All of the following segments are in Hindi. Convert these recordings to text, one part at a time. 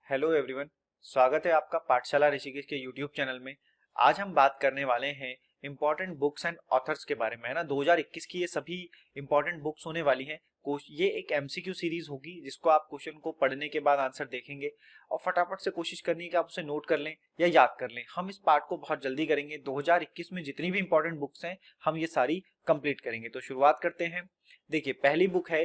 हेलो एवरीवन, स्वागत है आपका पाठशाला ऋषिकेश के यूट्यूब चैनल में। आज हम बात करने वाले हैं इंपॉर्टेंट बुक्स एंड ऑथर्स के बारे में, है ना। 2021 की ये सभी इंपॉर्टेंट बुक्स होने वाली हैं। ये एक एमसीक्यू सीरीज होगी जिसको आप क्वेश्चन को पढ़ने के बाद आंसर देखेंगे और फटाफट से कोशिश करनी है कि आप उसे नोट कर लें या याद कर लें। हम इस पार्ट को बहुत जल्दी करेंगे। 2021 में जितनी भी इंपॉर्टेंट बुक्स हैं हम ये सारी कंप्लीट करेंगे। तो शुरुआत करते हैं। देखिए, पहली बुक है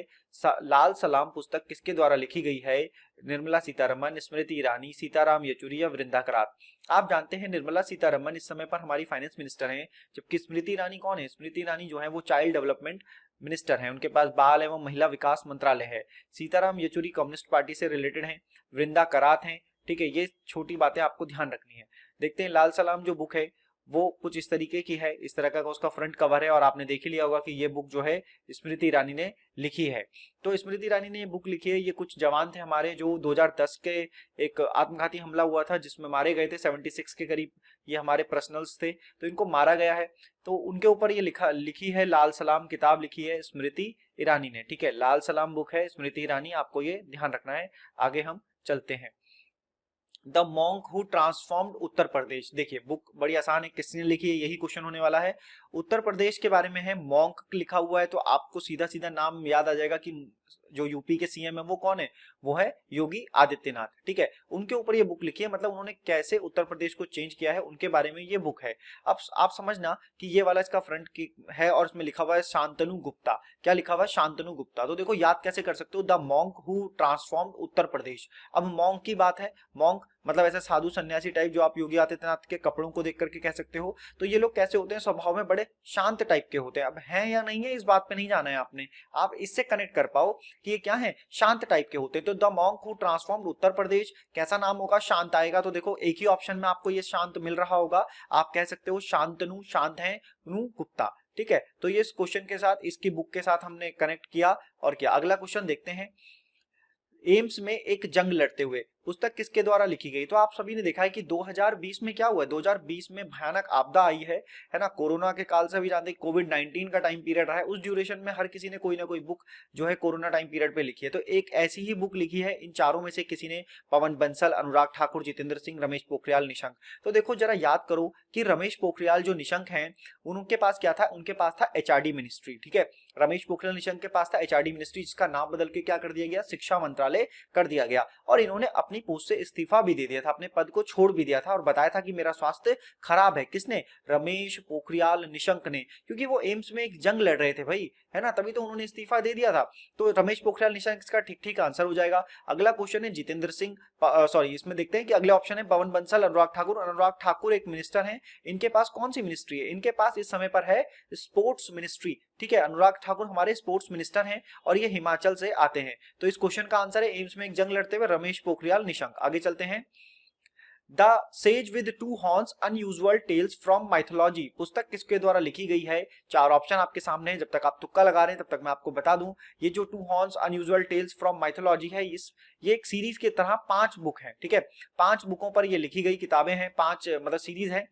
लाल सलाम। पुस्तक किसके द्वारा लिखी गई है? निर्मला सीतारमन, स्मृति ईरानी, सीताराम येचुरी या वृंदा करात। आप जानते हैं निर्मला सीतारमन इस समय पर हमारी फाइनेंस मिनिस्टर हैं, जबकि स्मृति ईरानी कौन है? स्मृति ईरानी जो है वो चाइल्ड डेवलपमेंट मिनिस्टर हैं, उनके पास बाल एवं महिला विकास मंत्रालय है। सीताराम येचुरी कम्युनिस्ट पार्टी से रिलेटेड हैं। वृंदा करात हैं। ठीक है, ये छोटी बातें आपको ध्यान रखनी है। देखते हैं लाल सलाम जो बुक है वो कुछ इस तरीके की है, इस तरह का उसका फ्रंट कवर है और आपने देख ही लिया होगा कि ये बुक जो है स्मृति ईरानी ने लिखी है। तो स्मृति ईरानी ने ये बुक लिखी है। ये कुछ जवान थे हमारे जो 2010 के एक आत्मघाती हमला हुआ था जिसमें मारे गए थे, 76 के करीब ये हमारे पर्सनल्स थे, तो इनको मारा गया है। तो उनके ऊपर ये लिखी है लाल सलाम किताब लिखी है स्मृति ईरानी ने। ठीक है, लाल सलाम बुक है स्मृति ईरानी, आपको ये ध्यान रखना है। आगे हम चलते हैं। The monk who transformed Uttar Pradesh. देखिए, बुक बड़ी आसान है, किसने लिखी है यही क्वेश्चन होने वाला है। उत्तर प्रदेश के बारे में है, मॉन्क लिखा हुआ है तो आपको सीधा सीधा नाम याद आ जाएगा कि जो यूपी के सीएम है वो कौन है? वो है योगी आदित्यनाथ। ठीक है, उनके ऊपर ये बुक लिखी है, मतलब उन्होंने कैसे उत्तर प्रदेश को चेंज किया है उनके बारे में ये बुक है। अब आप समझना कि ये वाला इसका फ्रंट की है और इसमें लिखा हुआ है शांतनु गुप्ता। क्या लिखा हुआ है? शांतनु गुप्ता। तो देखो याद कैसे कर सकते हो, the monk who transformed Uttar Pradesh. अब मॉन्क की बात है, मॉन्क मतलब ऐसे साधु सन्यासी टाइप जो आप योगी आदित्यनाथ के कपड़ों को देख करके कह सकते हो। तो ये लोग कैसे होते हैं? स्वभाव में बड़े शांत टाइप के होते हैं। अब हैं या नहीं है इस बात पे नहीं जाना है आपने, आप इससे कनेक्ट कर पाओ कि ये क्या है, शांत टाइप के होते हैं। तो the monk who transformed Uttar Pradesh, कैसा नाम होगा? शांत आएगा। तो देखो एक ही ऑप्शन में आपको ये शांत मिल रहा होगा, आप कह सकते हो शांतनु, शांत है नु गुप्ता। ठीक है, तो ये इस क्वेश्चन के साथ, इसकी बुक के साथ हमने कनेक्ट किया। और क्या, अगला क्वेश्चन देखते हैं। एम्स में एक जंग लड़ते हुए पुस्तक किसके द्वारा लिखी गई? तो आप सभी ने देखा है कि 2020 में क्या हुआ है, 2020 में भयानक आपदा आई है ना। कोरोना के काल से भी जानते हैं, कोविड 19 का टाइम पीरियड रहा है, उस ड्यूरेशन में हर किसी ने कोई ना कोई बुक जो है कोरोना टाइम पीरियड पे लिखी है। तो एक ऐसी ही बुक लिखी है इन चारों में से किसी ने, पवन बंसल, अनुराग ठाकुर, जितेंद्र सिंह, रमेश पोखरियाल निशंक। तो देखो जरा याद करो कि रमेश पोखरियाल जो निशंक हैं उनके पास क्या था? उनके पास था एचआरडी मिनिस्ट्री। ठीक है, रमेश पोखरियाल निशंक के पास था एचआरडी मिनिस्ट्री, जिसका नाम बदल के क्या कर दिया गया? शिक्षा मंत्रालय कर दिया गया। और इन्होंने अपनी पोस्ट से इस्तीफा भी दे दिया था, अपने पद को छोड़ भी दिया था और बताया था कि मेरा स्वास्थ्य खराब है। किसने? रमेश पोखरियाल निशंक ने, क्योंकि वो एम्स में एक जंग लड़ रहे थे भाई, है ना, तभी तो उन्होंने इस्तीफा दे दिया था। तो रमेश पोखरियाल निशंक इसका ठीक ठीक आंसर हो जाएगा। अगला क्वेश्चन है जितेंद्र सिंह, सॉरी, इसमें देखते हैं कि अगले ऑप्शन है पवन बंसल, अनुराग ठाकुर। अनुराग ठाकुर एक मिनिस्टर हैं, इनके पास कौन सी मिनिस्ट्री है? इनके पास इस समय पर है स्पोर्ट्स मिनिस्ट्री। ठीक है, अनुराग ठाकुर हमारे स्पोर्ट्स मिनिस्टर हैं और ये हिमाचल से आते हैं। तो इस क्वेश्चन का आंसर है एम्स में एक जंग लड़ते हुए रमेश पोखरियाल निशंक। आगे चलते हैं। The sage with two horns unusual tales from mythology पुस्तक किसके द्वारा लिखी गई है? चार ऑप्शन आपके सामने है, जब तक आप तुक्का लगा रहे हैं तब तक मैं आपको बता दूं, ये जो two horns unusual tales from mythology है, ये एक सीरीज की तरह 5 बुक है। ठीक है, 5 बुकों पर ये लिखी गई किताबें हैं, 5 मतलब सीरीज है।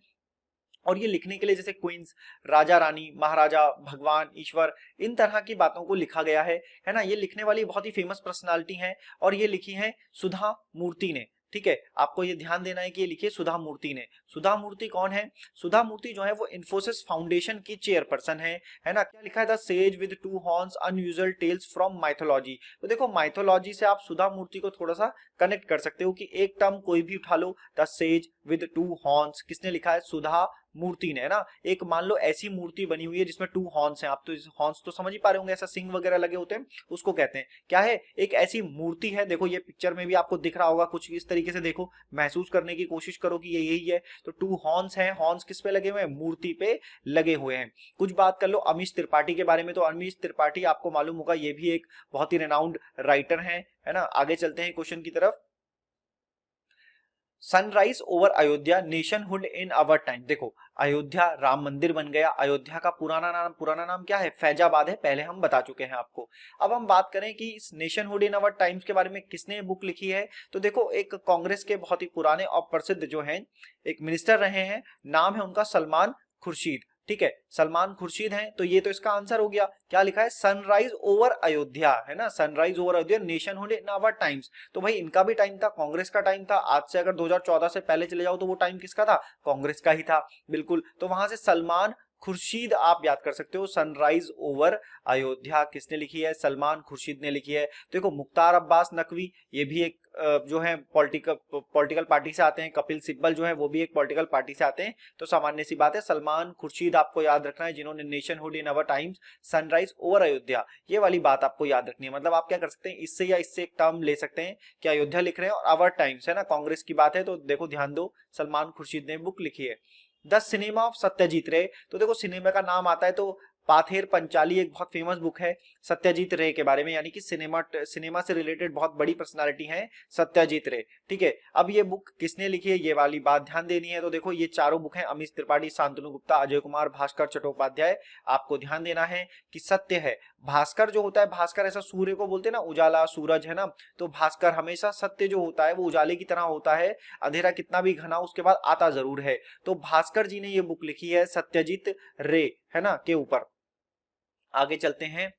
और ये लिखने के लिए जैसे क्वींस, राजा रानी, महाराजा, भगवान, ईश्वर, इन तरह की बातों को लिखा गया है ना। ये लिखने वाली बहुत ही फेमस पर्सनालिटी हैं और ये लिखी है सुधा मूर्ति ने। ठीक है, आपको ये ध्यान देना है कि ये लिखी सुधा मूर्ति ने। सुधा मूर्ति कौन है? सुधा मूर्ति जो है वो इन्फोसिस फाउंडेशन की चेयरपर्सन है ना। क्या लिखा है? The sage with two horns unusual tales from mythology. तो देखो माइथोलॉजी से आप सुधा मूर्ति को थोड़ा सा कनेक्ट कर सकते हो कि एक टर्म कोई भी उठा लो, the sage with two horns, किसने लिखा है? सुधा मूर्ति ने, है ना। एक मान लो ऐसी मूर्ति बनी हुई है जिसमें 2 हॉर्न्स हैं, आप तो हॉर्न्स तो समझ ही पा रहे होंगे, ऐसा सिंग वगैरह लगे होते हैं, उसको कहते हैं। क्या है? एक ऐसी मूर्ति है। देखो ये पिक्चर में भी आपको दिख रहा होगा, कुछ इस तरीके से देखो, महसूस करने की कोशिश करो कि ये यही है। तो 2 हॉर्न्स हैं, हॉर्न्स किस पे लगे हुए हैं? मूर्ति पे लगे हुए हैं। कुछ बात कर लो अमीश त्रिपाठी के बारे में, तो अमीश त्रिपाठी आपको मालूम होगा ये भी एक बहुत ही रेनाउंड राइटर है ना। आगे चलते हैं क्वेश्चन की तरफ। Sunrise over Ayodhya nationhood in our time. देखो अयोध्या राम मंदिर बन गया। अयोध्या का पुराना नाम क्या है? फैजाबाद है, पहले हम बता चुके हैं आपको। अब हम बात करें कि इस नेशनहुड इन आवर टाइम्स के बारे में किसने बुक लिखी है, तो देखो एक कांग्रेस के बहुत ही पुराने और प्रसिद्ध जो हैं एक मिनिस्टर रहे हैं, नाम है उनका सलमान खुर्शीद। ठीक है, सलमान खुर्शीद हैं, तो ये तो इसका आंसर हो गया। क्या लिखा है, सनराइज ओवर अयोध्या, है ना, sunrise over Ayodhya nationhood in our times. तो भाई इनका भी टाइम था, कांग्रेस का टाइम था। आज से अगर 2014 से पहले चले जाओ तो वो टाइम किसका था, कांग्रेस का ही था, बिल्कुल। तो वहां से सलमान खुर्शीद आप याद कर सकते हो। सनराइज ओवर अयोध्या किसने लिखी है, सलमान खुर्शीद ने लिखी है। देखो मुख्तार अब्बास नकवी, ये भी एक जो है पॉलिटिकल पार्टी से आते हैं। कपिल सिब्बल जो है वो भी एक पॉलिटिकल पार्टी से आते हैं। तो सामान्य सी बात है, सलमान खुर्शीद आपको याद रखना है, जिन्होंने नेशनहुड इन अवर टाइम्स, सनराइज ओवर अयोध्या, ये वाली बात आपको याद रखनी है। मतलब आप क्या कर सकते हैं, इससे या इससे एक टर्म ले सकते हैं कि अयोध्या लिख रहे हैं और अवर टाइम्स, है ना, कांग्रेस की बात है। तो देखो ध्यान दो, सलमान खुर्शीद ने बुक लिखी है। द सिनेमा ऑफ सत्यजीत रे, तो देखो सिनेमा का नाम आता है तो पाथेर पंचाली एक बहुत फेमस बुक है सत्यजीत रे के बारे में, यानी कि सिनेमा से रिलेटेड बहुत बड़ी पर्सनालिटी है सत्यजीत रे, ठीक है। अब ये बुक किसने लिखी है, ये वाली बात ध्यान देनी है। तो देखो ये चारों बुक हैं, अमित त्रिपाठी, शांतनु गुप्ता, अजय कुमार, भास्कर चट्टोपाध्याय। आपको ध्यान देना है कि सत्य है, भास्कर जो होता है, भास्कर ऐसा सूर्य को बोलते हैं ना, उजाला सूरज, है ना, तो भास्कर हमेशा सत्य जो होता है वो उजाले की तरह होता है, अंधेरा कितना भी घना उसके बाद आता जरूर है। तो भास्कर जी ने ये बुक लिखी है सत्यजीत रे, है ना, के ऊपर। आगे चलते हैं,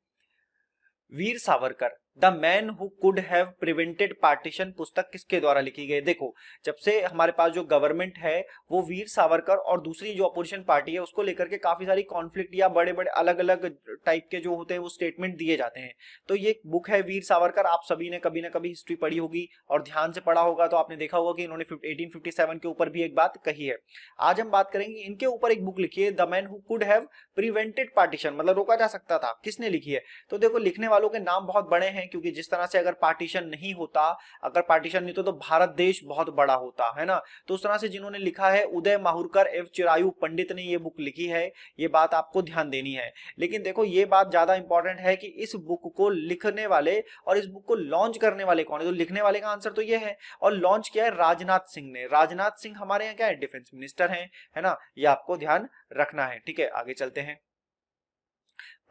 Veer Savarkar, the man who could have prevented partition, पुस्तक किसके द्वारा लिखी गई। देखो जब से हमारे पास जो गवर्नमेंट है वो वीर सावरकर और दूसरी जो अपोजिशन पार्टी है उसको लेकर के काफी सारी कॉन्फ्लिक्ट या बड़े बड़े अलग अलग टाइप के जो होते हैं वो स्टेटमेंट दिए जाते हैं। तो ये बुक है वीर सावरकर, आप सभी ने कभी ना कभी हिस्ट्री पढ़ी होगी और ध्यान से पढ़ा होगा तो आपने देखा होगा कि इन्होंने 1857 के ऊपर भी एक बात कही है। आज हम बात करेंगे इनके ऊपर एक बुक लिखी है, the man who could have prevented partition, मतलब रोका जा सकता था, किसने लिखी है। तो देखो लिखने वालों के नाम बहुत बड़े हैं, क्योंकि जिस तरह से अगर पार्टीशन नहीं होता, अगर पार्टीशन नहीं तो भारत देश बहुत बड़ा होता, है ना। तो उस तरह से जिन्होंने लिखा है, उदय माहुरकर एवं चिरायु पंडित ने ये बुक लिखी है, ये बात आपको ध्यान देनी है। लेकिन देखो ये बात ज्यादा इंपॉर्टेंट है कि इस बुक को लिखने वाले और इस बुक को लॉन्च करने वाले कौन है। तो लिखने वाले का आंसर तो ये है, और लॉन्च किया है राजनाथ सिंह ने। राजनाथ सिंह हमारे यहाँ क्या है, डिफेंस मिनिस्टर हैं, है ना, ये आपको ध्यान रखना है, ठीक है। आगे चलते हैं,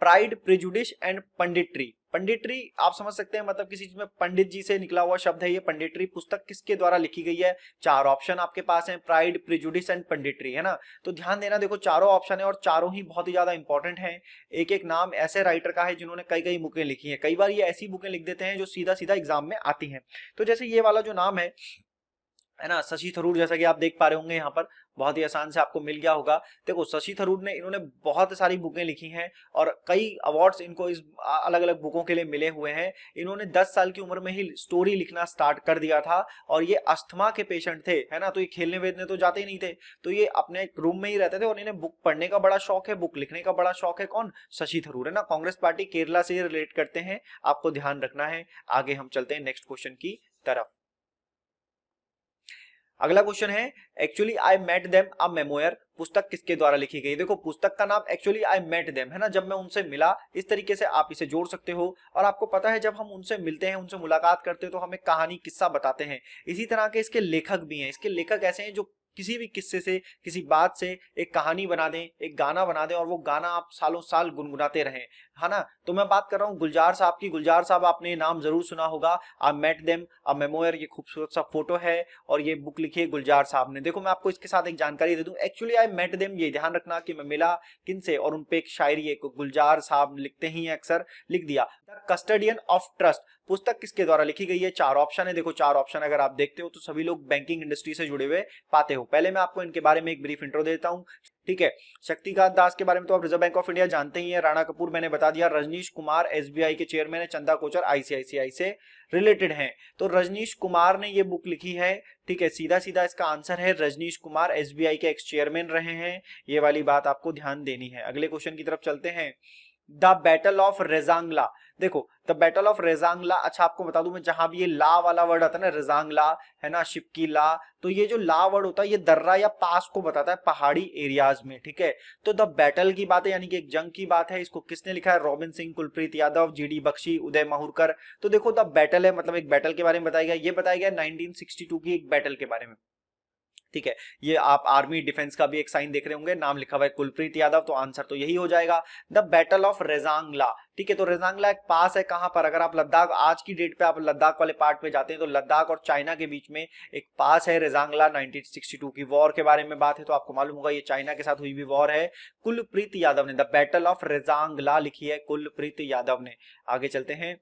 प्राइड, प्रिजुडिस एंड पंडिट्री। पंडिट्री आप समझ सकते हैं, मतलब किसी चीज में पंडित जी से निकला हुआ शब्द है ये पंडिट्री। पुस्तक किसके द्वारा लिखी गई है, चार ऑप्शन आपके पास हैं, प्राइड, प्रिजुडिस एंड पंडिट्री, है ना। तो ध्यान देना, देखो चारों ऑप्शन है और चारों ही बहुत ही ज्यादा इंपॉर्टेंट हैं। एक एक नाम ऐसे राइटर का है जिन्होंने कई कई बुकें लिखी हैं। कई बार ये ऐसी बुकें लिख देते हैं जो सीधा सीधा एग्जाम में आती हैं। तो जैसे ये वाला जो नाम है ना, शशि थरूर, जैसा कि आप देख पा रहे होंगे यहाँ पर बहुत ही आसान से आपको मिल गया होगा। देखो शशि थरूर ने, इन्होंने बहुत सारी बुकें लिखी हैं और कई अवार्ड्स इनको इस अलग अलग बुकों के लिए मिले हुए हैं। इन्होंने 10 साल की उम्र में ही स्टोरी लिखना स्टार्ट कर दिया था और ये अस्थमा के पेशेंट थे, है ना। तो ये खेलने वेदने तो जाते ही नहीं थे, तो ये अपने रूम में ही रहते थे और इन्हें बुक पढ़ने का बड़ा शौक है, बुक लिखने का बड़ा शौक है। कौन, शशि थरूर, है ना। कांग्रेस पार्टी केरला से रिलेट करते हैं, आपको ध्यान रखना है। आगे हम चलते हैं नेक्स्ट क्वेश्चन की तरफ। अगला क्वेश्चन है, actually I met them a memoir, पुस्तक किसके द्वारा लिखी गई। देखो पुस्तक का नाम एक्चुअली आई मेट देम, है ना, जब मैं उनसे मिला, इस तरीके से आप इसे जोड़ सकते हो। और आपको पता है जब हम उनसे मिलते हैं, उनसे मुलाकात करते हैं तो हमें कहानी किस्सा बताते हैं। इसी तरह के इसके लेखक भी हैं। इसके लेखक ऐसे हैं जो किसी भी किस्से से, किसी बात से एक कहानी बना दें, एक गाना बना दें और वो गाना आप सालों साल गुनगुनाते रहें, है ना। तो मैं बात कर रहा हूँ गुलजार साहब की। गुलजार साहब आपने नाम जरूर सुना होगा, I met them a memoir, ये खूबसूरत सा फोटो है और ये बुक लिखी है गुलजार साहब ने। देखो मैं आपको इसके साथ एक जानकारी दे दूं, एक्चुअली आई मेट देम, ये ध्यान रखना कि मैं मिला किनसे, और उनपे एक शायरी है, गुलजार साहब लिखते ही अक्सर, लिख दिया। द कस्टडियन ऑफ ट्रस्ट, पुस्तक किसके द्वारा लिखी गई है। चार ऑप्शन है, देखो चार ऑप्शन अगर आप देखते हो तो सभी लोग बैंकिंग इंडस्ट्री से जुड़े हुए पाते हो। पहले मैं आपको इनके बारे में एक ब्रीफ इंट्रो देता हूं, ठीक है। शक्तिकांत दास के बारे में तो आप रिजर्व बैंक ऑफ इंडिया जानते ही हैं। राणा कपूर मैंने बता दिया। रजनीश कुमार एसबीआई के चेयरमैन है। चंदा कोचर आईसीआईसीआई से रिलेटेड हैं। तो रजनीश कुमार ने ये बुक लिखी है, ठीक है। सीधा सीधा इसका आंसर है रजनीश कुमार, एसबीआई के एक्स चेयरमैन रहे हैं। ये वाली बात आपको ध्यान देनी है। अगले क्वेश्चन की तरफ चलते हैं, द बैटल ऑफ रेजांगला। देखो द बैटल ऑफ रेजांगला, अच्छा आपको बता दूं मैं, जहां भी ये ला वाला वर्ड आता है ना, रेजांगला, है ना, शिप की ला, तो ये जो ला वर्ड होता है ये दर्रा या पास को बताता है पहाड़ी एरियाज में, ठीक है। तो द बैटल की बात है, यानी कि एक जंग की बात है। इसको किसने लिखा है, रॉबिन सिंह, कुलप्रीत यादव, जीडी बख्शी, उदय माहुरकर। तो देखो द बैटल है, मतलब एक बैटल के बारे में बताया गया। ये बताया गया 1962 की एक बैटल के बारे में, ठीक है। ये आप आर्मी डिफेंस का भी एक साइन देख रहे होंगे, नाम लिखा हुआ है कुलप्रीत यादव, तो आंसर तो यही हो जाएगा। द बैटल ऑफ रेजांगला, ठीक है। तो रेजांगला एक पास है कहां पर, अगर आप लद्दाख आज की डेट पे आप लद्दाख वाले पार्ट पे जाते हैं तो लद्दाख और चाइना के बीच में एक पास है रेजांगला। 1962 की वॉर के बारे में बात है तो आपको मालूम होगा ये चाइना के साथ हुई भी वॉर है। कुलप्रीत यादव ने द बैटल ऑफ रेजांगला लिखी है कुलप्रीत यादव ने। आगे चलते हैं।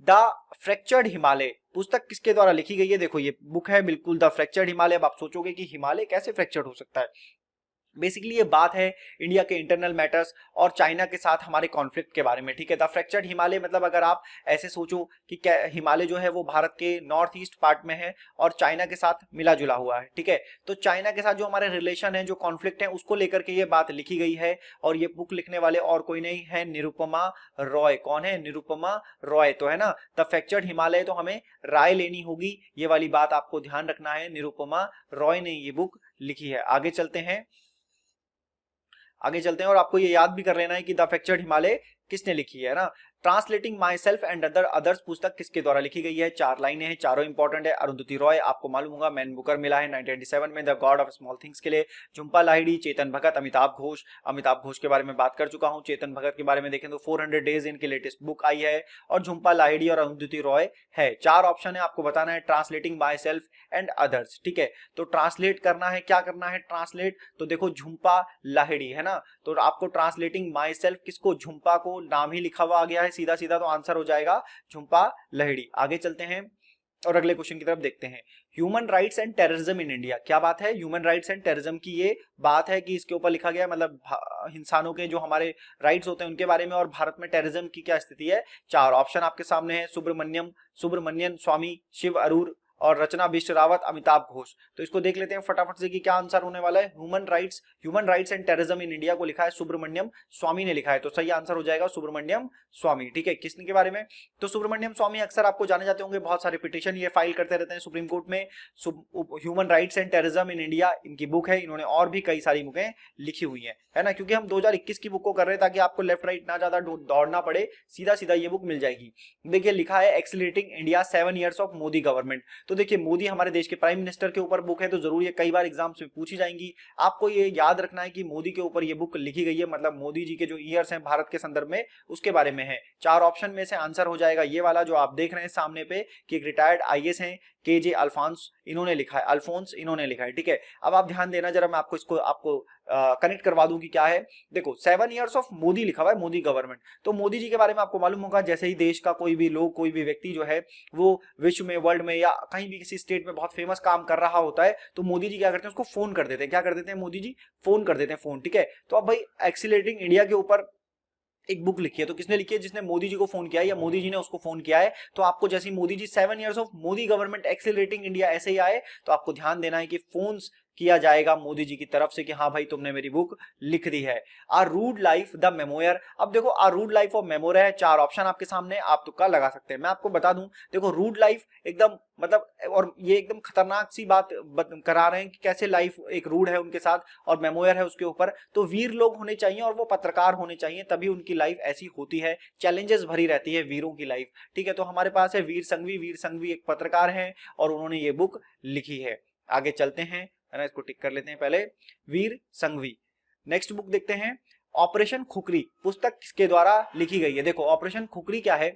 द फ्रैक्चर्ड हिमालय पुस्तक किसके द्वारा लिखी गई है, देखो ये बुक है बिल्कुल द फ्रैक्चर्ड हिमालय। अब आप सोचोगे कि हिमालय कैसे फ्रैक्चर्ड हो सकता है, बेसिकली ये बात है इंडिया के इंटरनल मैटर्स और चाइना के साथ हमारे कॉन्फ्लिक्ट के बारे में, ठीक है। द फ्रैक्चर्ड हिमालय मतलब अगर आप ऐसे सोचो कि क्या हिमालय जो है वो भारत के नॉर्थ ईस्ट पार्ट में है और चाइना के साथ मिला जुला हुआ है, ठीक है। तो चाइना के साथ जो हमारे रिलेशन है, जो कॉन्फ्लिक्ट है, उसको लेकर के ये बात लिखी गई है। और ये बुक लिखने वाले और कोई नहीं है, निरुपमा रॉय। कौन है, निरुपमा रॉय, तो है ना। द फ्रैक्चर्ड हिमालय तो हमें राय लेनी होगी, ये वाली बात आपको ध्यान रखना है, निरुपमा रॉय ने ये बुक लिखी है। आगे चलते हैं, और आपको ये याद भी कर लेना है कि द फ्रैक्चर्ड हिमालय किसने लिखी है ना। Translating my self and others पुस्तक किसके द्वारा लिखी गई है, 4 लाइनें हैं, चारों इंपॉर्टेंट है। अरुंधति रॉय, आपको मालूम होगा मैन बुकर मिला है 1987 में the God of small things के लिए। झुंपा लाहिड़ी, चेतन भगत, अमिताभ घोष के बारे में बात कर चुका हूं। चेतन भगत के बारे में देखें तो 400 डेज इनकी लेटेस्ट बुक आई है। और झुंपा लाहिड़ी और अरुंधति रॉय है। 4 ऑप्शन है, आपको बताना है translating my self and others, ठीक है। तो ट्रांसलेट करना है, क्या करना है ट्रांसलेट, तो देखो झुंपा लाहिड़ी है ना, तो आपको ट्रांसलेटिंग माई सेल्फ किसको, झुंपा को, नाम ही लिखा हुआ आ गया है सीधा सीधा, तो आंसर हो जाएगा झुंपा लाहिड़ी। आगे चलते हैं और अगले क्वेश्चन की तरफ देखते हैं। Human rights and terrorism in India, क्या बात है, ह्यूमन राइट्स एंड टेररिज्म की ये बात है कि इसके ऊपर लिखा गया, मतलब इंसानों के जो हमारे राइट्स होते हैं उनके बारे में, और भारत में टेररिज्म की क्या स्थिति है। 4 ऑप्शन आपके सामने है, सुब्रमण्यन स्वामी, शिव अरूर और रचना बिष्ट रावत, अमिताभ घोष। तो इसको देख लेते हैं फटाफट से कि क्या आंसर होने वाला है। Human rights and terrorism in India को लिखा है सुब्रमण्यम स्वामी ने लिखा है, तो सही आंसर हो जाएगा सुब्रमण्यम स्वामी, ठीक है। किसने के बारे में, तो सुब्रमण्यम स्वामी अक्सर आपको जाने जाते होंगे, बहुत सारे पिटीशन ये फाइल करते रहते हैं सुप्रीम कोर्ट में। Human rights and terrorism in India इनकी बुक है, इन्होंने और भी कई सारी बुकें लिखी हुई है ना, क्योंकि हम 2021 की बुक को कर रहे हैं ताकि आपको लेफ्ट राइट ना ज्यादा दौड़ना पड़े, सीधा सीधा ये बुक मिल जाएगी। देखिए लिखा है accelerating India 7 years of Modi government. तो देखिए मोदी हमारे देश के प्राइम मिनिस्टर के ऊपर बुक है, तो जरूर ये कई बार एग्जाम्स में पूछी जाएंगी। आपको ये याद रखना है कि मोदी के ऊपर ये बुक लिखी गई है, मतलब मोदी जी के जो ईयर्स हैं भारत के संदर्भ में उसके बारे में है। 4 ऑप्शन में से आंसर हो जाएगा ये वाला जो आप देख रहे हैं सामने पे कि एक रिटायर्ड आईएएस हैं केजे अल्फोंस, इन्होंने लिखा है, ठीक है। अब आप ध्यान देना जरा, मैं आपको कनेक्ट करवा दूं कि क्या है। देखो 7 years ऑफ मोदी लिखा हुआ है, मोदी गवर्नमेंट, तो मोदी जी के बारे में आपको मालूम होगा, जैसे ही देश का कोई भी लोग, कोई भी व्यक्ति जो है वो विश्व में, वर्ल्ड में या कहीं भी किसी स्टेट में बहुत फेमस काम कर रहा होता है, तो मोदी जी क्या करते हैं, उसको फोन कर देते हैं। क्या कर देते हैं मोदी जी, फोन कर देते हैं, फोन, ठीक है। तो अब भाई एक्सीलरेटिंग इंडिया के ऊपर एक बुक लिखी है, तो किसने लिखी है, जिसने मोदी जी को फोन किया है या मोदी जी ने उसको फोन किया है। तो आपको जैसे Modi ji 7 years of Modi government accelerating India ऐसे ही आए, तो आपको ध्यान देना है कि फोन्स किया जाएगा मोदी जी की तरफ से कि हाँ भाई तुमने मेरी बुक लिख दी है। आ रूड लाइफ द मेमोयर, अब देखो आ रूड लाइफ ऑफ मेमोयर है, 4 ऑप्शन आपके सामने, आप तुक्का लगा सकते हैं। मैं आपको बता दूं, देखो रूड लाइफ एकदम मतलब, और ये एकदम खतरनाक सी बात करा रहे हैं कि कैसे लाइफ एक रूड है उनके साथ और मेमोयर है उसके ऊपर। तो वीर लोग होने चाहिए और वो पत्रकार होने चाहिए, तभी उनकी लाइफ ऐसी होती है, चैलेंजेस भरी रहती है वीरों की लाइफ, ठीक है। तो हमारे पास है वीर संघवी एक पत्रकार हैं और उन्होंने ये बुक लिखी है। आगे चलते हैं, है ना, इसको टिक कर लेते हैं पहले, वीर संघवी। नेक्स्ट बुक देखते हैं, ऑपरेशन खुखरी पुस्तक किसके द्वारा लिखी गई है। देखो ऑपरेशन खुखरी क्या है,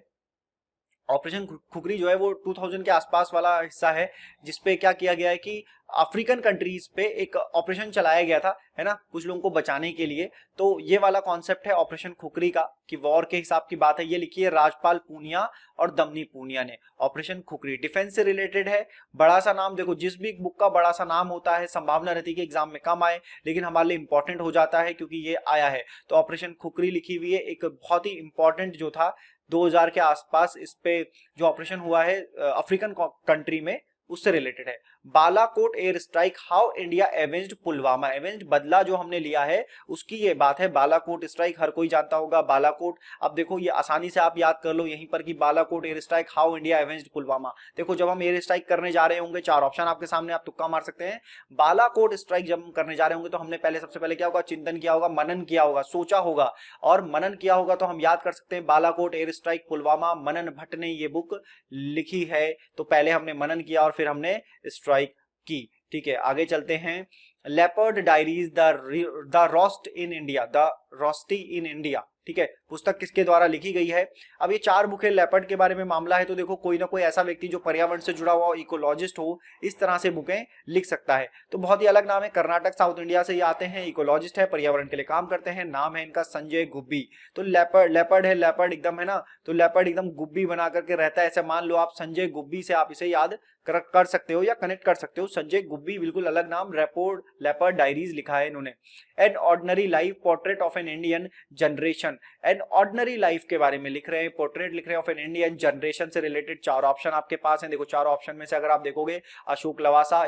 ऑपरेशन खुखरी जो है वो 2000 के आसपास वाला हिस्सा है, जिसपे क्या किया गया है कि अफ्रीकन कंट्रीज पे एक ऑपरेशन चलाया गया था, है ना, कुछ लोगों को बचाने के लिए। तो ये वाला कॉन्सेप्ट है ऑपरेशन खुखरी का, कि वॉर के हिसाब की बात है। ये लिखी है राजपाल पूनिया और दमनी पूनिया ने, ऑपरेशन खुखरी डिफेंस से रिलेटेड है। बड़ा सा नाम, देखो जिस भी बुक का बड़ा सा नाम होता है संभावना रहती है कि एग्जाम में कम आए, लेकिन हमारे लिए इंपॉर्टेंट हो जाता है क्योंकि ये आया है। तो ऑपरेशन खुखरी लिखी हुई है, एक बहुत ही इंपॉर्टेंट जो था 2000 के आसपास, इस पे जो ऑपरेशन हुआ है अफ्रीकन कंट्री में, उससे रिलेटेड है। Balakot air strike, how India एवेंज्ड Pulwama, एवेंज्ड बदला जो हमने लिया है उसकी ये बात है। बालाकोट स्ट्राइक हर कोई जानता होगा, बालाकोट। अब देखो ये आसानी से आप याद कर लो यहीं पर कि Balakot air strike, how India एवेंज्ड Pulwama. देखो जब हम एयर स्ट्राइक करने जा रहे होंगे, 4 ऑप्शन आपके सामने, आप तुक्का मार सकते हैं। बालाकोट स्ट्राइक जब हम करने जा रहे होंगे तो हमने सबसे पहले क्या होगा, चिंतन किया होगा, मनन किया होगा, सोचा होगा, और मनन किया होगा तो हम याद कर सकते हैं बालाकोट एयर स्ट्राइक पुलवामा, मनन भट्ट ने ये बुक लिखी है। तो पहले हमने मनन किया और फिर हमने स्ट्राइक की, ठीक है, आगे चलते हैं। Leopard diaries, the roast in India, the roasty in India, ठीक है, पुस्तक किसके द्वारा लिखी गई है। अब ये 4 बुकें लेपर्ड के बारे में मामला है, तो देखो कोई ना कोई ऐसा व्यक्ति जो पर्यावरण से जुड़ा हुआ हो, इकोलॉजिस्ट हो, इस तरह से बुकें लिख सकता है। तो बहुत ही अलग नाम है, कर्नाटक साउथ इंडिया से ये आते हैं, इकोलॉजिस्ट है, पर्यावरण के लिए काम करते हैं। नाम है इनका संजय गुब्बी। तो लेपर्ड है, लेपर्ड एकदम है ना, तो लेपर्ड एकदम गुब्बी बना करके रहता है, ऐसे मान लो आप संजय गुब्बी से आप इसे याद कर सकते हो या कनेक्ट कर सकते हो। संजय गुब्बी बिल्कुल अलग नाम, लेपर्ड डायरीज लिखा है इन्होंने। An ordinary life, portrait of an Indian generation, an ordinary life के बारे में लिख रहे हैं, पोर्ट्रेट लिख रहे हैं ऑफ एन इंडियन जनरेशन से रिलेटेड। 4 ऑप्शन आपके पास हैं, देखो 4 ऑप्शन में से अगर आप देखोगे, Ashok Lavasa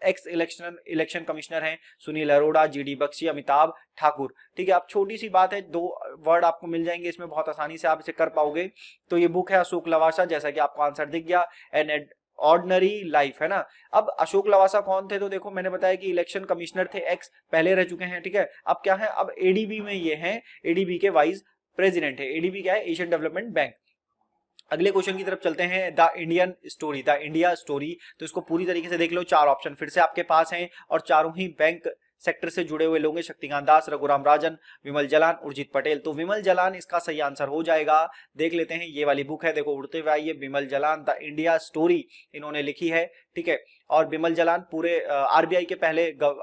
x election commissioner हैं, सुनील अरोड़ा, जीडी बख्शी, अमिताभ ठाकुर, ठीक है। अब छोटी सी बात है, 2 वर्ड आपको मिल जाएंगे इसमें, बहुत आसानी से आप इसे कर पाओगे। तो ये बुक है अशोक लवासा, जैसा कि आपको आंसर दिख गया, एन ऑर्डिनरी लाइफ, है ना। अब अशोक लवासा कौन थे, तो देखो मैंने बताया कि इलेक्शन कमिश्नर थे, एक्स पहले रह चुके हैं, ठीक है। अब क्या है, अब एडीबी में ये हैं, एडीबी के वाइस प्रेसिडेंट है। एडीबी क्या है, एशियन डेवलपमेंट बैंक। अगले क्वेश्चन की तरफ चलते हैं, the Indian story, the India story. तो इसको पूरी तरीके से देख लो, 4 ऑप्शन फिर से आपके पास हैं और चारों ही बैंक सेक्टर से जुड़े हुए लोग हैं, शक्तिकांत दास, रघुराम राजन, विमल जलान, उर्जित पटेल। तो विमल जलान इसका सही आंसर हो जाएगा। देख लेते हैं, ये वाली बुक है, देखो उड़ते हुए आइए, विमल जलान, द इंडिया स्टोरी इन्होंने लिखी है, ठीक है। और विमल जलान पूरे आरबीआई के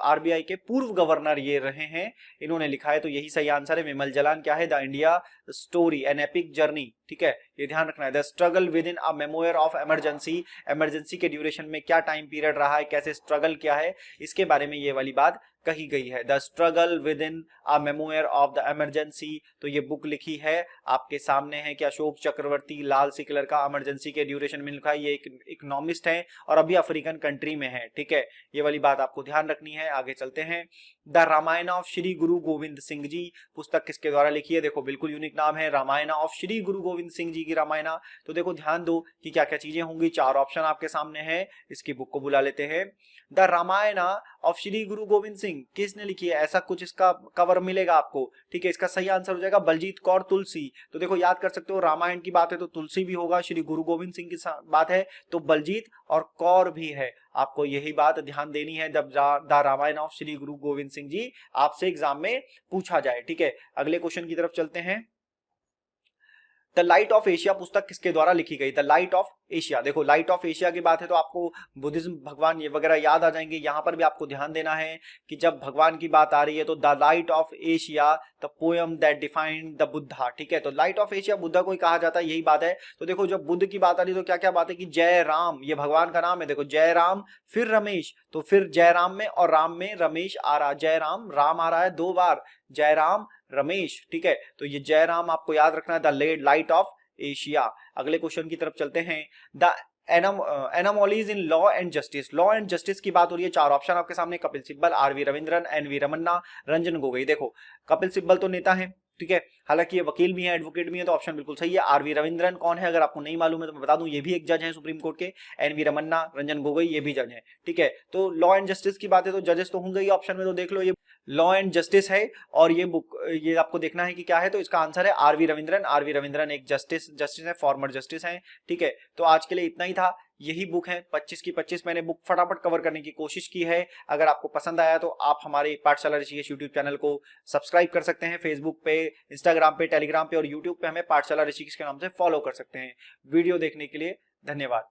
आरबीआई के पूर्व गवर्नर ये रहे हैं, इन्होंने लिखा है, तो यही सही आंसर है। विमल जलान क्या है, the India story, an epic journey, ठीक है, ये ध्यान रखना है। The struggle with in a memoir of emergency, emergency के ड्यूरेशन में क्या टाइम पीरियड रहा है, कैसे स्ट्रगल किया है, इसके बारे में ये वाली बात कही गई है। The struggle with in a memoir of the emergency, तो ये बुक लिखी है, आपके सामने है कि अशोक चक्रवर्ती लाल सिकलर का, इमरजेंसी के ड्यूरेशन में लिखा है। ये एक इकोनॉमिस्ट है और अभी अफ्रीकन कंट्री में है, ठीक है, ये वाली बात आपको ध्यान रखनी है। आगे चलते हैं, द रामायण ऑफ श्री गुरु गोविंद सिंह जी, पुस्तक किसके द्वारा लिखी है, देखो बिल्कुल यूनिक नाम है, रामायण ऑफ श्री गुरु गोविंद सिंह जी की रामायणा। तो देखो ध्यान दो कि क्या क्या चीजें होंगी, 4 ऑप्शन आपके सामने है, इसकी बुक को बुला लेते हैं। द रामायणा ऑफ श्री गुरु गोविंद सिंह किसने लिखी है, ऐसा कुछ इसका कवर मिलेगा आपको, ठीक है। इसका सही आंसर हो जाएगा बलजीत कौर तुलसी। तो देखो याद कर सकते हो, रामायण की बात है तो तुलसी भी होगा, श्री गुरु गोविंद सिंह की बात है तो बलजीत और कौर भी है। आपको यही बात ध्यान देनी है जब द रामायण ऑफ श्री गुरु गोविंद सिंह जी आपसे एग्जाम में पूछा जाए, ठीक है। अगले क्वेश्चन की तरफ चलते हैं। द लाइट ऑफ एशिया पुस्तक किसके द्वारा लिखी गई, द लाइट ऑफ एशिया। देखो लाइट ऑफ एशिया की बात है तो आपको बुद्धिज्म भगवान ये वगैरह याद आ जाएंगे। यहां पर भी आपको ध्यान देना है कि जब भगवान की बात आ रही है तो the light of Asia, the poem that defined the Buddha, ठीक है। तो लाइट ऑफ एशिया बुद्धा को ही कहा जाता है, यही बात है। तो देखो जब बुद्ध की बात आ रही है तो क्या क्या बात है कि जय राम, ये भगवान का नाम है, देखो जय राम फिर रमेश, तो फिर जय राम में और राम में रमेश आ रहा, जय राम, राम आ रहा है 2 बार, जय राम रमेश, ठीक है। तो ये जय राम आपको याद रखना है, द लाइट ऑफ एशिया। अगले क्वेश्चन की तरफ चलते हैं, the anomalies in law and justice. Law and justice की बात हो रही है, 4 ऑप्शन आपके सामने, कपिल सिब्बल, आरवी रविंद्रन, एनवी रमन्ना, रंजन गोगोई। देखो कपिल सिब्बल तो नेता है, ठीक है, हालांकि ये वकील भी है, एडवोकेट भी है, तो ऑप्शन बिल्कुल सही है। आरवी रविंद्रन कौन है, अगर आपको नहीं मालूम है तो मैं बता दूं, ये भी एक जज हैं सुप्रीम कोर्ट के। एनवी रमन्ना, रंजन गोगोई, ये भी जज हैं, ठीक है। तो लॉ एंड जस्टिस की बात है तो जजेस तो होंगे ही ऑप्शन में, तो देख लो ये लॉ एंड जस्टिस है और ये बुक, ये आपको देखना है कि क्या है, तो इसका आंसर है आरवी रविंद्रन। आरवी रविंद्रन एक जस्टिस है, फॉर्मर जस्टिस हैं, ठीक है। तो आज के लिए इतना ही था, यही बुक है 25 की 25 मैंने बुक फटाफट कवर करने की कोशिश की है। अगर आपको पसंद आया तो आप हमारे पाठशाला ऋषिकेश यूट्यूब चैनल को सब्सक्राइब कर सकते हैं, फेसबुक पे, इंस्टाग्राम पे, टेलीग्राम पे और यूट्यूब पे हमें पाठशाला ऋषिकेश के नाम से फॉलो कर सकते हैं। वीडियो देखने के लिए धन्यवाद।